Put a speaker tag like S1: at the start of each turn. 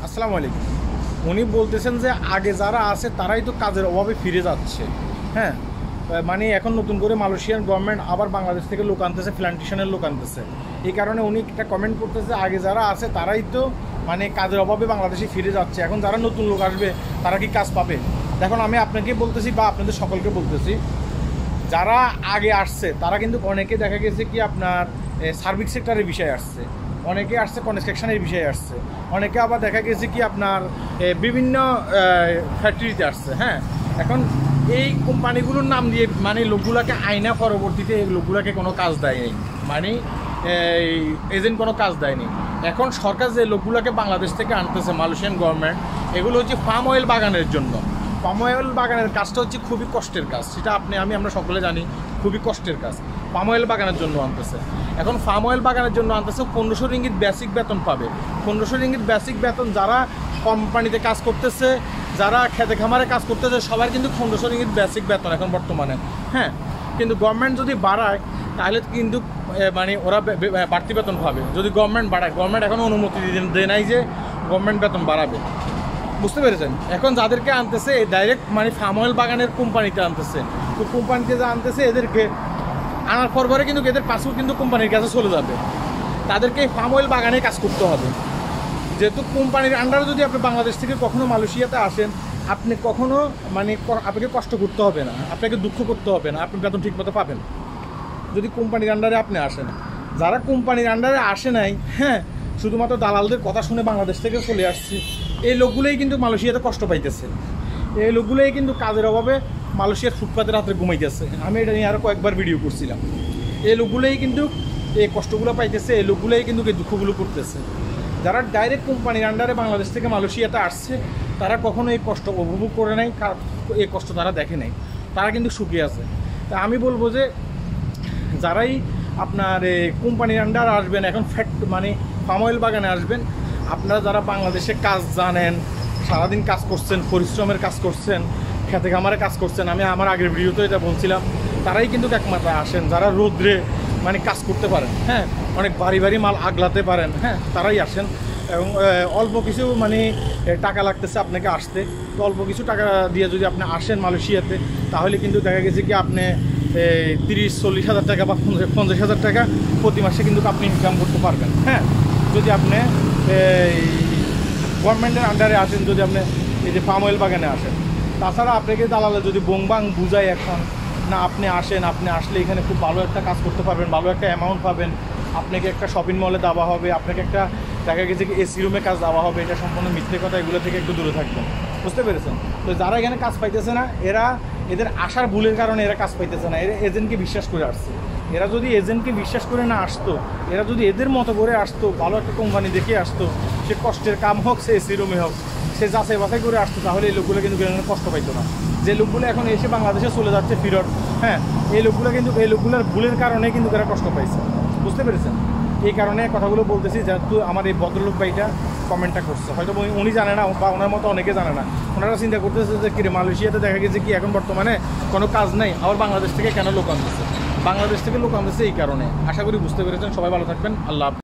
S1: আসসালামু আলাইকুম। উনি বলতেছেন যে আগে যারা আছে তারাই তো কাজের অভাবে ফিরে যাচ্ছে। হ্যাঁ, মানে এখন নতুন করে মালয়েশিয়ান গভর্নমেন্ট আবার বাংলাদেশ থেকে লোক আনতেছে, প্ল্যান্টেশনের লোক আনতেছে। এই কারণে উনি একটা কমেন্ট করতেছে আগে যারা আছে তারাই তো মানে কাজের অভাবে বাংলাদেশে ফিরে যাচ্ছে, এখন যারা নতুন লোক আসবে তারা কি কাজ পাবে? দেখুন, আমি আপনাকে বলতেছি বা আপনাদের সকলকে বলতেছি, যারা আগে আসছে তারা কিন্তু অনেকে দেখা গেছে কি আপনার সার্ভিস সেক্টরের বিষয়ে আসছে, অনেকে আসছে কনস্ট্রাকশনের বিষয়ে আসছে, অনেকে আবার দেখা গেছে কি আপনার বিভিন্ন ফ্যাক্টরিতে আসছে। হ্যাঁ, এখন এই কোম্পানিগুলোর নাম দিয়ে মানে লোকগুলোকে আইনা পরবর্তীতে এই লোকগুলোকে কোনো কাজ দেয়নি, মানে এজেন্ট কোনো কাজ দেয়নি। এখন সরকার যে লোকগুলোকে বাংলাদেশ থেকে আনতেছে মালয়েশিয়ান গভর্নমেন্ট, এগুলো হচ্ছে পাম অয়েল বাগানের জন্য। পাম অয়েল বাগানের কাজটা হচ্ছে খুবই কষ্টের কাজ, সেটা আমরা সকলে জানি, খুবই কষ্টের কাজ। পাম অয়েল বাগানের জন্য আনতেছে। এখন পাম অয়েল বাগানের জন্য আনতেছে 1500 রিঙ্গিত বেসিক বেতন পাবে। 1500 রিঙ্গিত বেসিক বেতন যারা কোম্পানিতে কাজ করতেছে, যারা খেতে খামারে কাজ করতেছে, সবার কিন্তু 1500 রিঙ্গিত বেসিক বেতন এখন বর্তমানে। হ্যাঁ, কিন্তু গভর্নমেন্ট যদি বাড়ায় তাহলে কিন্তু মানে ওরা বাড়তি বেতন পাবে। যদি গভর্নমেন্ট বাড়ায়, গভর্নমেন্ট এখন অনুমতি দেয় নাই যে গভর্নমেন্ট বেতন বাড়াবে, বুঝতে পেরেছেন? এখন যাদেরকে আনতেছে ডাইরেক্ট মানে পাম অয়েল বাগানের কোম্পানিতে আনতেছে, তো কোম্পানিতে যা আনতেছে এদেরকে আনার পরে কিন্তু এদের পাসপোর্ট কিন্তু কোম্পানির কাছে চলে যাবে, তাদেরকে পাম অয়েল বাগানে কাজ করতে হবে। যেহেতু কোম্পানির আন্ডারে যদি আপনি বাংলাদেশ থেকে কখনো মালয়েশিয়াতে আসেন, আপনি কখনো মানে আপনাকে কষ্ট করতে হবে না, আপনাকে দুঃখ করতে হবে না, আপনি বেতন ঠিকমতো পাবেন যদি কোম্পানির আন্ডারে আপনি আসেন। যারা কোম্পানির আন্ডারে আসে নাই, হ্যাঁ, শুধুমাত্র দালালদের কথা শুনে বাংলাদেশ থেকে চলে আসছে, এই লোকগুলোই কিন্তু মালয়েশিয়াতে কষ্ট পাইতেছে। এই লোকগুলোই কিন্তু কাজের অভাবে মালয়েশিয়ার ফুটপাতের রাত্রে ঘুমাইতেছে। আমি এটা নিয়ে আরও কয়েকবার ভিডিও করছিলাম। এই লোকগুলোই কিন্তু এই কষ্টগুলো পাইতেছে, এই লোকগুলোই কিন্তু এই দুঃখগুলো করতেছে। যারা ডাইরেক্ট কোম্পানির আন্ডারে বাংলাদেশ থেকে মালয়েশিয়াতে আসছে, তারা কখনো এই কষ্ট উপভোগ করে নাই, এই কষ্ট তারা দেখে নাই, তারা কিন্তু সুখী আছে। তা আমি বলবো যে যারাই আপনার কোম্পানির আন্ডারে আসবেন, এখন মানে পাম অয়েল বাগানে আসবেন, আপনারা যারা বাংলাদেশে কাজ জানেন, সারাদিন কাজ করছেন, পরিশ্রমের কাজ করছেন, খেতে খামারে কাজ করছেন, আমি আমার আগের ভিডিওতে এটা বলছিলাম, তারাই কিন্তু একমাত্র আসেন। যারা রোদ্রে মানে কাজ করতে পারেন, হ্যাঁ, অনেক ভারী ভারী মাল আগলাতে পারেন, হ্যাঁ, তারাই আসেন। এবং অল্প কিছু মানে টাকা লাগতেছে আপনাকে আসতে, তো অল্প কিছু টাকা দিয়ে যদি আপনি আসেন মালয়েশিয়াতে, তাহলে কিন্তু দেখা গেছে কি আপনি 30-40 হাজার টাকা বা 50 হাজার টাকা প্রতি মাসে কিন্তু আপনি ইনকাম করতে পারবেন। হ্যাঁ, যদি আপনি গভর্নমেন্টের আন্ডারে আসেন, যদি আপনি এই যে পাম অয়েল বাগানে আসেন। তাছাড়া আপনাকে দালালে যদি বোংবাং বুঝায় এখন না, আপনি আসেন, আপনি আসলে এখানে খুব ভালো একটা কাজ করতে পারবেন, ভালো একটা অ্যামাউন্ট পাবেন, আপনাকে একটা শপিং মলে দেওয়া হবে, আপনাকে একটা দেখা গেছে কি এসি রুমে কাজ দেওয়া হবে, এটা সম্পূর্ণ মিথ্যে কথা, এগুলো থেকে একটু দূরে থাকবেন, বুঝতে পেরেছেন? তো যারা এখানে কাজ পাইতেছে না, এদের আসার ভুলের কারণে এরা কাজ পাইতেছে না, এরা এজেন্টকে বিশ্বাস করে আসছে। এরা যদি এজেন্টকে বিশ্বাস করে না আসতো, এরা যদি এদের মতো করে আসতো, ভালো একটা কোম্পানি দেখে আসতো, সে কষ্টের কাম হোক, সে এসি রুমে হোক, সে যাচাই বাছাই করে আসতো, তাহলে এই লোকগুলো কিন্তু কষ্ট পাইতো না। যে লোকগুলো এখন এসে বাংলাদেশে চলে যাচ্ছে ফিরত, হ্যাঁ, এই লোকগুলোর ভুলের কারণে কিন্তু এরা কষ্ট পাইছে, বুঝতে পেরেছেন? এই কারণে কথাগুলো বলতেছি, যেহেতু আমার এই ভদ্রলোক ভাইটা কমেন্টটা করছে, হয়তো উনি জানে না বা ওনার মতো অনেকে জানে না, ওনারা চিন্তা করতেছে যে কিরে মালয়েশিয়াতে দেখা গেছে কি এখন বর্তমানে কোনো কাজ নেই, আবার বাংলাদেশ থেকে কেন লোক আনতেছে, বাংলাদেশ থেকে লোক আনতেছে এই কারণে। আশা করি বুঝতে পেরেছেন। সবাই ভালো থাকবেন, আল্লাহ হাফেজ।